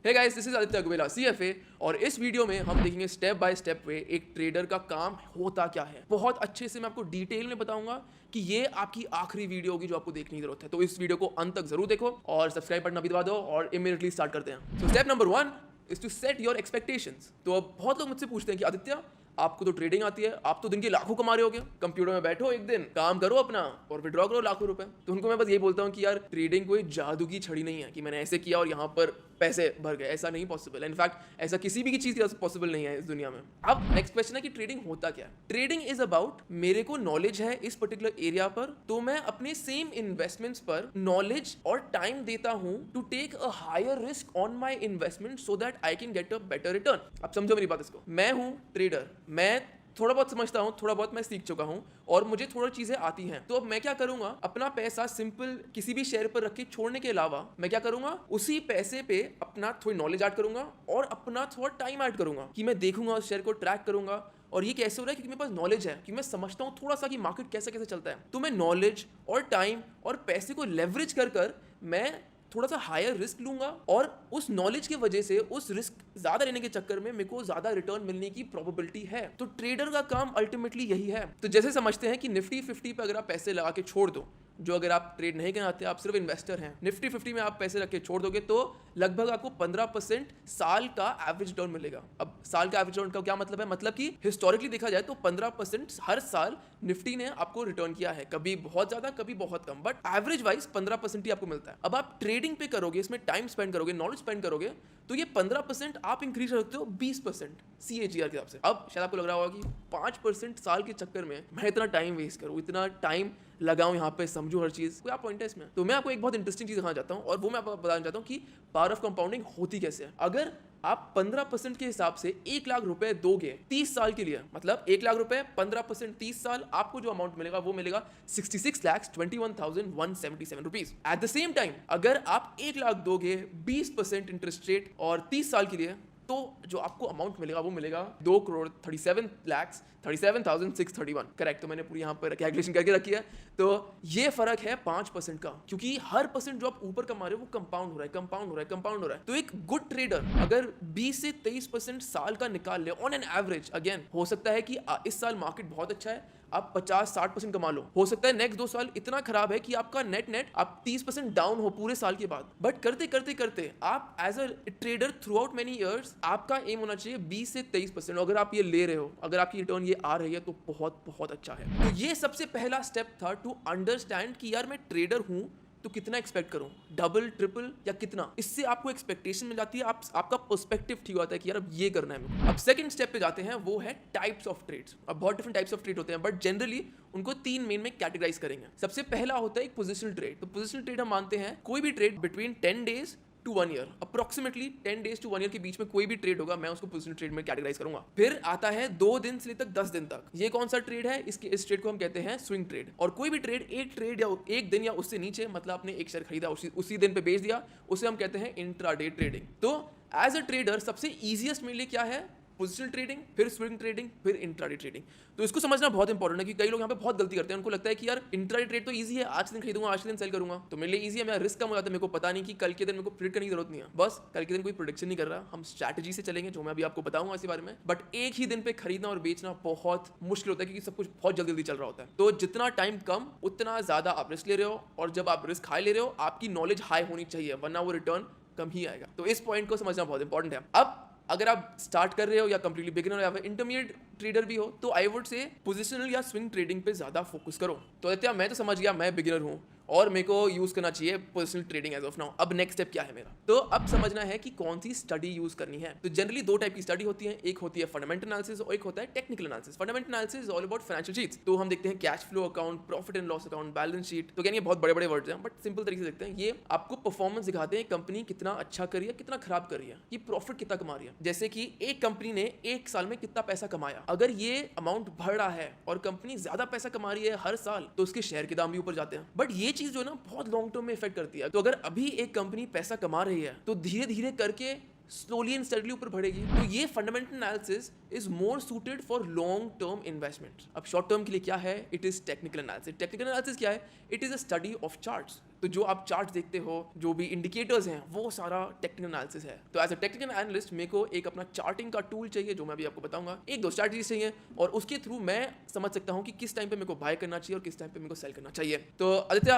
Hey guys, this is Aditya Agvela CFA और इस video में हम देखेंगे स्टेप बाय स्टेप वे एक ट्रेडर का काम होता क्या है। बहुत अच्छे से मैं आपको डिटेल में बताऊंगा कि ये आपकी आखिरी वीडियो होगी जो आपको देखने की जरूरत है। तो इस वीडियो को अंत तक जरूर देखो और सब्सक्राइब बटन भी दबा दो और इमीडिएटली स्टार्ट करते हैं। So step number 1 is to set your expectations. तो अब बहुत लोग मुझसे पूछते हैं कि आदित्य, आपको तो ट्रेडिंग आती है, आप तो दिन के लाखों कमा रहे होगे, कंप्यूटर में बैठो एक दिन काम करो अपना और विड्रॉ करो लाखों रुपए। तो उनको मैं बस यही बोलता हूँ कि यार ट्रेडिंग कोई जादू की छड़ी नहीं है कि मैंने ऐसे किया और यहाँ पर पैसे भर गए। ऐसा नहीं पॉसिबल है। इनफैक्ट ऐसा किसी भी की चीज पॉसिबल नहीं है इस दुनिया में। अब नेक्स्ट क्वेश्चन है कि ट्रेडिंग होता क्या है। ट्रेडिंग इज अबाउट, मेरे को नॉलेज है इस पर्टिकुलर एरिया पर, तो मैं अपने सेम इन्वेस्टमेंट्स पर नॉलेज और टाइम देता हूं to take a higher risk on my investment so that I can get a better return. अब समझो मेरी बात इसको। मैं हूं ट्रेडर, मैं थोड़ा बहुत समझता हूँ, थोड़ा बहुत मैं सीख चुका हूँ और मुझे थोड़ी चीजें आती हैं। तो अब मैं क्या करूंगा, अपना पैसा सिंपल किसी भी शेयर पर रख के छोड़ने के अलावा मैं क्या करूंगा, उसी पैसे पे अपना थोड़ी नॉलेज ऐड करूंगा और अपना थोड़ा टाइम ऐड करूंगा कि मैं देखूंगा उस शेयर को, ट्रैक करूंगा। और ये कैसे हो रहा है, क्योंकि मेरे पास नॉलेज है कि मैं समझता हूँ थोड़ा सा कि मार्केट कैसे कैसे चलता है। तो मैं नॉलेज और टाइम और पैसे को लेवरेज कर मैं थोड़ा सा हायर रिस्क लूंगा और उस नॉलेज की वजह से उस रिस्क ज्यादा लेने के चक्कर में मेरे को ज्यादा रिटर्न मिलने की प्रोबेबिलिटी है। तो ट्रेडर का काम अल्टीमेटली यही है। तो जैसे समझते हैं कि निफ्टी 50 पे अगर आप पैसे लगा के छोड़ दो, जो अगर आप ट्रेड नहीं कराते, आप सिर्फ इन्वेस्टर हैं, निफ्टी 50 में आप पैसे रख के छोड़ दोगे तो लगभग आपको 15% साल का एवरेज रिटर्न मिलेगा। अब साल का एवरेज रिटर्न का क्या मतलब है, मतलब कि हिस्टोरिकली देखा जाए तो 15% हर साल निफ्टी ने आपको रिटर्न किया है। कभी बहुत ज्यादा, कभी बहुत कम, बट एवरेज वाइज 15% ही आपको मिलता है। अब आप ट्रेडिंग पे करोगे, इसमें टाइम स्पेंड करोगे, नॉलेज स्पेंड करोगे, तो ये 15% आप इंक्रीज कर सकते हो 20% CAGR के हिसाब से। अब शायद आपको लग रहा होगा कि 5% साल के चक्कर में मैं इतना टाइम वेस्ट करूँ, इतना टाइम लगाऊं यहाँ पे, समझूं हर चीज, कोई आप पॉइंट है इसमें। तो मैं आपको एक बहुत इंटरेस्टिंग चीज दिखाना चाहता हूँ और वो मैं आपको बताना चाहता हूँ कि पावर ऑफ कंपाउंडिंग होती कैसे है। अगर आप 15% के हिसाब से 1 लाख रुपए दोगे 30 साल के लिए, मतलब 1 लाख रुपए 15% 30 साल, आपको जो अमाउंट मिलेगा वो मिलेगा 66,21,177 rupees. At the same time अगर आप 1 लाख दोगे 20% इंटरेस्ट रेट और 30 साल के लिए, तो जो आपको अमाउंट मिलेगा वो मिलेगा 2,37,37,631। करेक्ट। तो मैंने पूरी यहाँ पर कैलकुलेशन करके रखी है। तो ये फर्क है 5% का, क्योंकि हर परसेंट जो आप ऊपर कमा रहे हो वो कंपाउंड हो रहा है, कंपाउंड हो रहा है, कंपाउंड हो रहा है। तो एक गुड ट्रेडर अगर 20 से 23% साल का निकाल ले ऑन एन एवरेज, अगेन हो सकता है कि इस साल मार्केट बहुत अच्छा है, आप 50-60% कमा लो, हो सकता है नेक्स्ट 2 साल इतना खराब है कि आपका नेट आप 30% डाउन हो पूरे साल के बाद। बट करते करते करते आप as a trader throughout many years, आपका एम होना चाहिए 20 से 23%। अगर आप ये ले रहे हो, अगर आपकी रिटर्न ये आ रही है तो बहुत बहुत अच्छा है। तो ये सबसे पहला स्टेप था टू अंडरस्टैंड कि यार मैं ट्रेडर हूं तो कितना एक्सपेक्ट करूं, डबल ट्रिपल या कितना। इससे आपको एक्सपेक्टेशन मिल जाती है, आपका पर्सपेक्टिव ठीक होता है कि यार अब ये करना है मुझे। अब सेकंड स्टेप पे जाते हैं, वो है टाइप्स ऑफ ट्रेड्स। अब बहुत डिफरेंट टाइप्स ऑफ ट्रेड होते हैं, बट जनरली उनको 3 मेन में कैटेगराइज करेंगे। सबसे पहला होता है एक पोजिशनल ट्रेड। तो पोजिशनल ट्रेड हम मानते हैं कोई भी trade between 10 days to 1 year, approximately 10 days to 1 year के बीच में कोई भी ट्रेड होगा, मैं उसको पोजिशनल ट्रेड में कैटेगराइज करूंगा। फिर आता है 2 दिन से लेकर 10 दिन तक, ये कौन सा ट्रेड है, इस ट्रेड को हम कहते हैं स्विंग ट्रेड। और कोई भी ट्रेड एक ट्रेड या एक दिन या उससे नीचे, मतलब आपने एक शेयर खरीदा उसी दिन पे बेच दिया, उसे हम कहते हैं इंट्राडे ट्रेडिंग। तो एज अ ट्रेडर सबसे ईजिएस्ट मेरे लिए क्या है, पोजिशनल ट्रेडिंग, फिर स्विंग ट्रेडिंग, फिर इंट्राडे ट्रेडिंग। तो इसको समझना बहुत इंपॉर्टेंट है, कि कई लोग यहाँ पे बहुत गलती करते हैं। उनको लगता है कि यार इंट्राडे ट्रेड तो इजी है, आज दिन खरीदूंगा आज दिन सेल करूंगा तो मेरे लिए इजी है, मेरा रिस्क कम हो जाता है, मेरे को पता नहीं कि कल के दिन मेरे को प्रिडिक्ट करने की जरूरत नहीं है। बस कल के दिन कोई प्रोडिक्शन नहीं कर रहा, हम स्ट्रैटेजी से चलेंगे, जो मैं अभी आपको बताऊंगा इसी बारे में। बट एक ही दिन पे खरीदना और बेचना बहुत मुश्किल होता है, क्योंकि सब कुछ बहुत जल्दी जल्दी चल रहा होता है। तो जितना टाइम कम उतना ज्यादा आप रिस्क ले रहे हो, और जब आप रिस्क हाई ले रहे हो आपकी नॉलेज हाई होनी चाहिए, वरना वो रिटर्न कम ही आएगा। तो इस पॉइंट को समझना बहुत इंपॉर्टेंट है। अब अगर आप स्टार्ट कर रहे हो या कंप्लीटली बिगिनर या फिर इंटरमीडिएट ट्रेडर भी हो, तो आई वुड से पोजिशनल या स्विंग ट्रेडिंग पे ज्यादा फोकस करो। तो आदित्य, मैं तो समझ गया मैं बिगिनर हूं और मेरे को यूज करना चाहिए positional trading as of now. अब नेक्स्ट स्टेप क्या है मेरा, तो अब समझना है कि कौन सी स्टडी यूज करनी है। तो जनरली 2 टाइप की स्टडी होती है, एक होती है फंडामेंटल एनालिसिस और एक होता है technical analysis. Fundamental analysis is all about financial sheets. तो हम देखते हैं cash flow account, profit and loss account, balance sheet. तो ये बहुत बड़े बड़े वर्ड्स हैं, बट सिंपल तरीके से देखते हैं। ये आपको परफॉर्मेंस दिखाते हैं, कंपनी कितना अच्छा कर रही है, कितना खराब कर रही है, ये प्रॉफिट कितना कमा रही है। जैसे कि एक कंपनी ने 1 साल में कितना पैसा कमाया, अगर ये अमाउंट बढ़ रहा है और कंपनी ज्यादा पैसा कमा रही है हर साल, तो उसके शेयर के दाम भी ऊपर जाते हैं। बट ये चीज जो है ना बहुत लॉन्ग टर्म में इफेक्ट करती है। तो अगर अभी एक कंपनी पैसा कमा रही है, तो धीरे धीरे करके स्लोली एंड स्टडीली ऊपर बढ़ेगी। तो ये fundamental analysis is more suited for long term investment. अब शॉर्ट टर्म के लिए क्या है, it is technical analysis. Technical analysis क्या है, it is a study of charts. तो जो आप चार्ट्स देखते हो, जो भी इंडिकेटर्स हैं, वो सारा टेक्निकल एनालिसिस है। तो एज अ टेक्निकल एनालिस्ट मेरे को एक अपना चार्टिंग का टूल चाहिए, जो मैं अभी आपको बताऊंगा। एक दो स्ट्रैटेजीज चाहिए और उसके थ्रू मैं समझ सकता हूँ कि किस टाइम पे मेरे को बाय करना चाहिए और किस टाइम पे मेरे को सेल करना चाहिए। तो आदित्य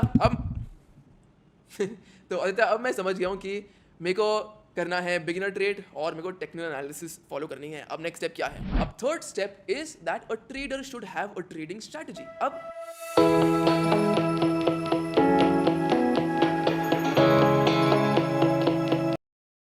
अब मैं समझ गया हूँ कि मेरे को करना है बिगिनर ट्रेड और मेरे को टेक्निकल एनालिसिस फॉलो करनी है। अब नेक्स्ट स्टेप क्या है? अब third step is that a trader should have a trading strategy. अब